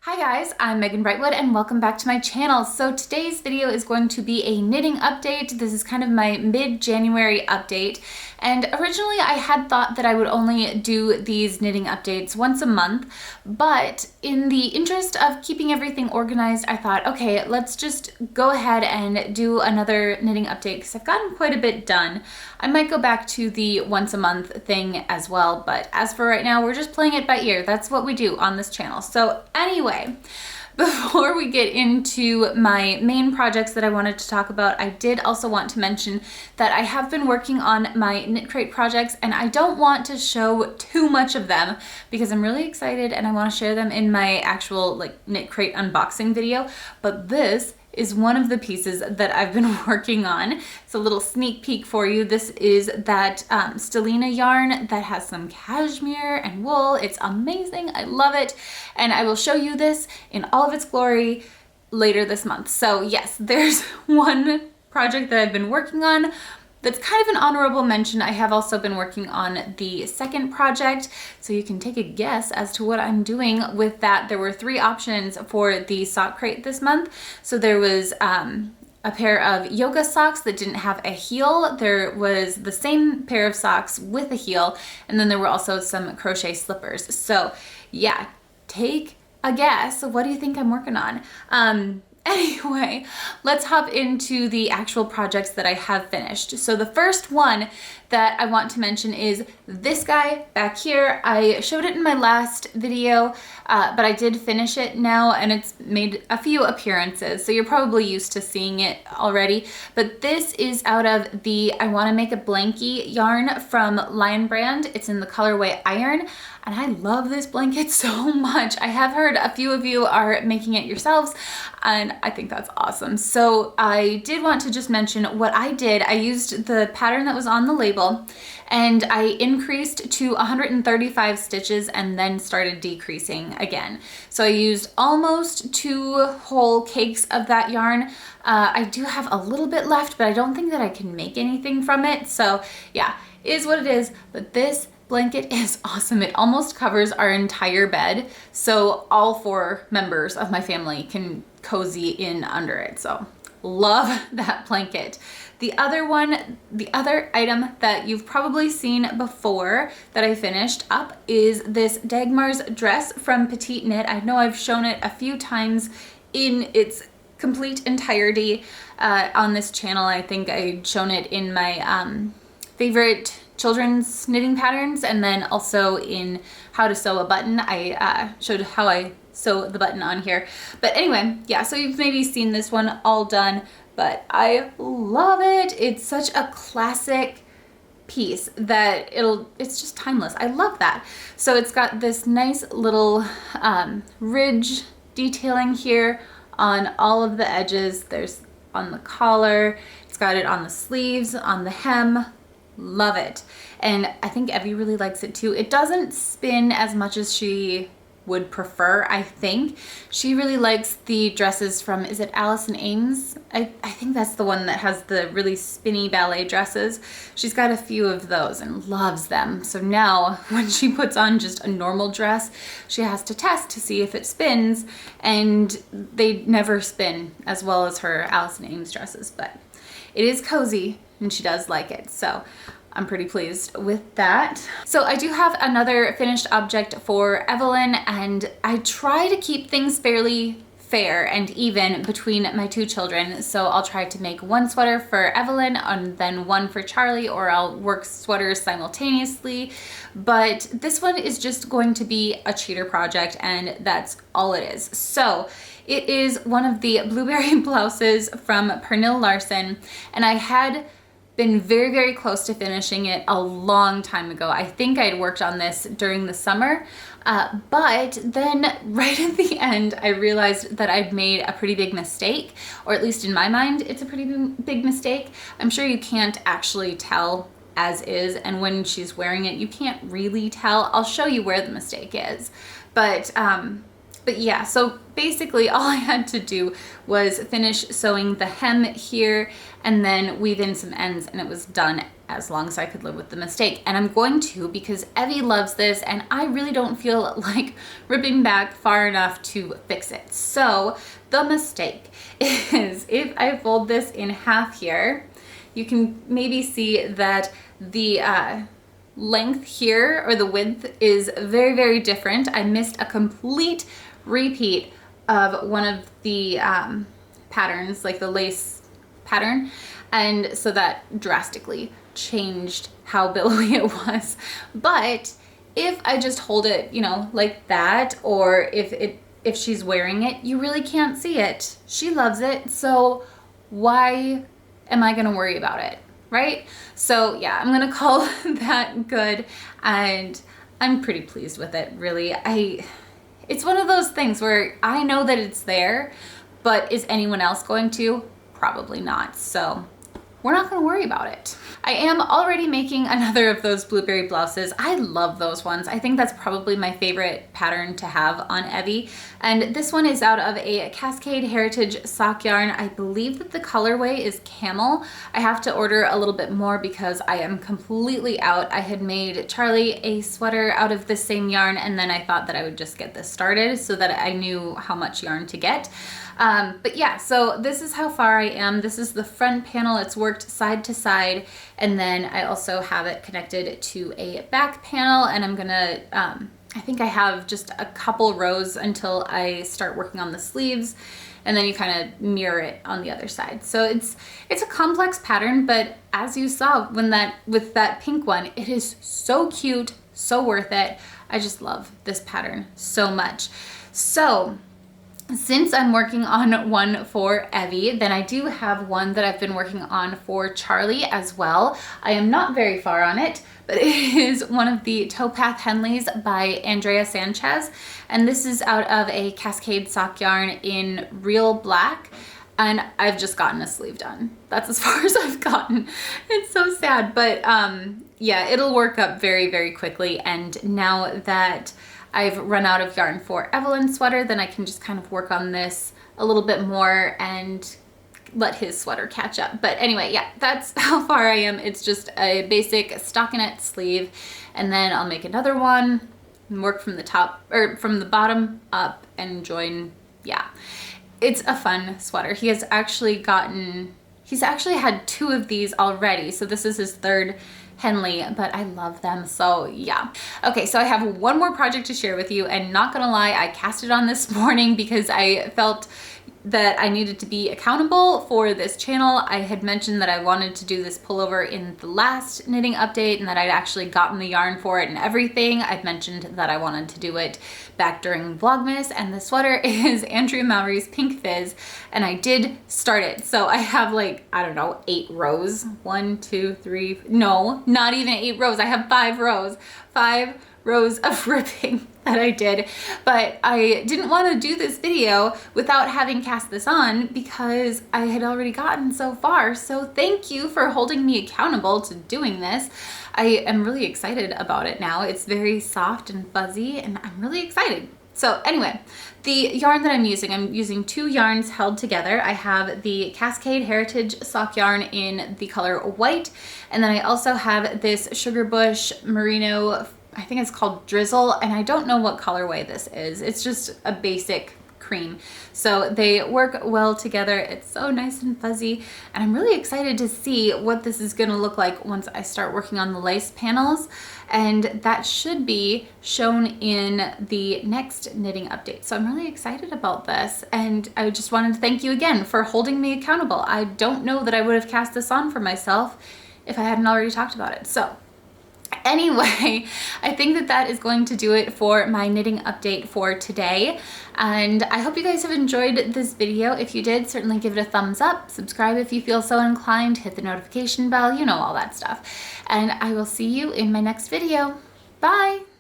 Hi guys, I'm Megan Brightwood and welcome back to my channel. So today's video is going to be a knitting update. This is kind of my mid-January update. And originally I had thought that I would only do these knitting updates once a month, but in the interest of keeping everything organized, I thought, okay, let's just go ahead and do another knitting update because I've gotten quite a bit done. I might go back to the once a month thing as well, but as for right now, we're just playing it by ear. That's what we do on this channel. So anyway, before we get into my main projects that I wanted to talk about, I did also want to mention that I have been working on my Knit Crate projects and I don't want to show too much of them because I'm really excited and I want to share them in my actual Knit Crate unboxing video, but this is one of the pieces that I've been working on. It's a little sneak peek for you. This is that Stellina yarn that has some cashmere and wool. It's amazing, I love it. And I will show you this in all of its glory later this month. So yes, there's one project that I've been working on that's kind of an honorable mention. I have also been working on the second project, so you can take a guess as to what I'm doing with that. There were 3 options for the sock crate this month. So there was a pair of yoga socks that didn't have a heel. There was the same pair of socks with a heel, and then there were also some crochet slippers. So yeah, take a guess. What do you think I'm working on? Anyway, let's hop into the actual projects that I have finished. So the first one that I want to mention is this guy back here. I showed it in my last video, but I did finish it now and it's made a few appearances. So you're probably used to seeing it already, but this is out of the I Want to Make a Blankie yarn from Lion Brand. It's in the colorway Iron. And I love this blanket so much. I have heard a few of you are making it yourselves, and I think that's awesome. So I did want to just mention what I did. I used the pattern that was on the label, and I increased to 135 stitches and then started decreasing again. So I used almost 2 whole cakes of that yarn. I do have a little bit left, but I don't think that I can make anything from it. So yeah, it is what it is, but this blanket is awesome. It almost covers our entire bed, so all 4 members of my family can cozy in under it. So love that blanket. The other item that you've probably seen before that I finished up is this Dagmar's Dress from Petite Knit. I know I've shown it a few times in its complete entirety on this channel. I think I'd shown it in my favorite children's knitting patterns, and then also in how to sew a button. I showed how I sew the button on here. But anyway, yeah, so you've maybe seen this one all done, but I love it. It's such a classic piece that it's just timeless. I love that. So it's got this nice little ridge detailing here on all of the edges. There's on the collar, it's got it on the sleeves, on the hem. Love it. And I think Evie really likes it too. It doesn't spin as much as she would prefer, I think. She really likes the dresses from, is it Allison Ames? I think that's the one that has the really spinny ballet dresses. She's got a few of those and loves them. So now when she puts on just a normal dress, she has to test to see if it spins, and they never spin as well as her Allison Ames dresses, but it is cozy and she does like it. So I'm pretty pleased with that. So I do have another finished object for Evelyn, and I try to keep things fairly fair and even between my 2 children. So I'll try to make one sweater for Evelyn and then one for Charlie, or I'll work sweaters simultaneously. But this one is just going to be a cheater project, and that's all it is. So it is one of the blueberry blouses from Pernille Larsen, and I had been very, very close to finishing it a long time ago. I think I'd worked on this during the summer, but then right at the end, I realized that I'd made a pretty big mistake, or at least in my mind, it's a pretty big mistake. I'm sure you can't actually tell as is, and when she's wearing it, you can't really tell. I'll show you where the mistake is, but yeah, so basically all I had to do was finish sewing the hem here and then weave in some ends, and it was done. as long as I could live with the mistake. And I'm going to, because Evie loves this and I really don't feel like ripping back far enough to fix it. So the mistake is if I fold this in half here, you can maybe see that the length here, or the width, is very, very different. I missed a complete repeat of one of the patterns, like the lace pattern, and so that drastically changed how billowy it was. But if I just hold it, you know, like that, or if she's wearing it, you really can't see it. She loves it, so why am I gonna worry about it, right? So yeah, I'm gonna call that good, and I'm pretty pleased with it, really. It's one of those things where I know that it's there, but is anyone else going to? Probably not. So we're not going to worry about it. I am already making another of those blueberry blouses. I love those ones. I think that's probably my favorite pattern to have on Evie. And this one is out of a Cascade Heritage sock yarn. I believe that the colorway is camel. I have to order a little bit more because I am completely out. I had made Charlie a sweater out of this same yarn, and then I thought that I would just get this started so that I knew how much yarn to get. But yeah, so this is how far I am. This is the front panel. It's worked side to side. And then I also have it connected to a back panel, and I'm gonna, I think I have just a couple rows until I start working on the sleeves, and then you kind of mirror it on the other side. So it's a complex pattern, but as you saw with that pink one, it is so cute, so worth it. I just love this pattern so much. So since I'm working on one for Evie, then I do have one that I've been working on for Charlie as well. I am not very far on it, but it is one of the Towpath Henleys by Andrea Sanchez. And this is out of a Cascade sock yarn in real black. And I've just gotten a sleeve done. That's as far as I've gotten. It's so sad, but yeah, it'll work up very, very quickly. And now that I've run out of yarn for Evelyn's sweater, then I can just kind of work on this a little bit more and let his sweater catch up. But anyway, yeah, that's how far I am. It's just a basic stockinette sleeve, and then I'll make another one and work from the top, or from the bottom up, and join. Yeah, it's a fun sweater. He's actually had 2 of these already, so this is his 3rd Henley, but I love them, so yeah. Okay, so I have one more project to share with you, and not gonna lie, I cast it on this morning because I felt that I needed to be accountable for this channel. I had mentioned that I wanted to do this pullover in the last knitting update, and that I'd actually gotten the yarn for it and everything. I'd mentioned that I wanted to do it back during Vlogmas, and the sweater is Andrea Mowry's Pink Fizz, and I did start it. So I have, like, I don't know, 8 rows. 1, 2, 3, no, not even 8 rows. I have 5 rows. 5 rows of ripping that I did, but I didn't want to do this video without having cast this on because I had already gotten so far. So thank you for holding me accountable to doing this. I am really excited about it now. It's very soft and fuzzy, and I'm really excited. So anyway, the yarn that I'm using 2 yarns held together. I have the Cascade Heritage sock yarn in the color white, and then I also have this Sugar Bush Merino, I think it's called Drizzle, and I don't know what colorway this is. It's just a basic cream. So they work well together. It's so nice and fuzzy, and I'm really excited to see what this is gonna look like once I start working on the lace panels, and that should be shown in the next knitting update. So I'm really excited about this, and I just wanted to thank you again for holding me accountable. I don't know that I would have cast this on for myself if I hadn't already talked about it. So anyway, I think that that is going to do it for my knitting update for today. And I hope you guys have enjoyed this video. If you did, certainly give it a thumbs up. Subscribe if you feel so inclined. Hit the notification bell, you know, all that stuff. And I will see you in my next video. Bye!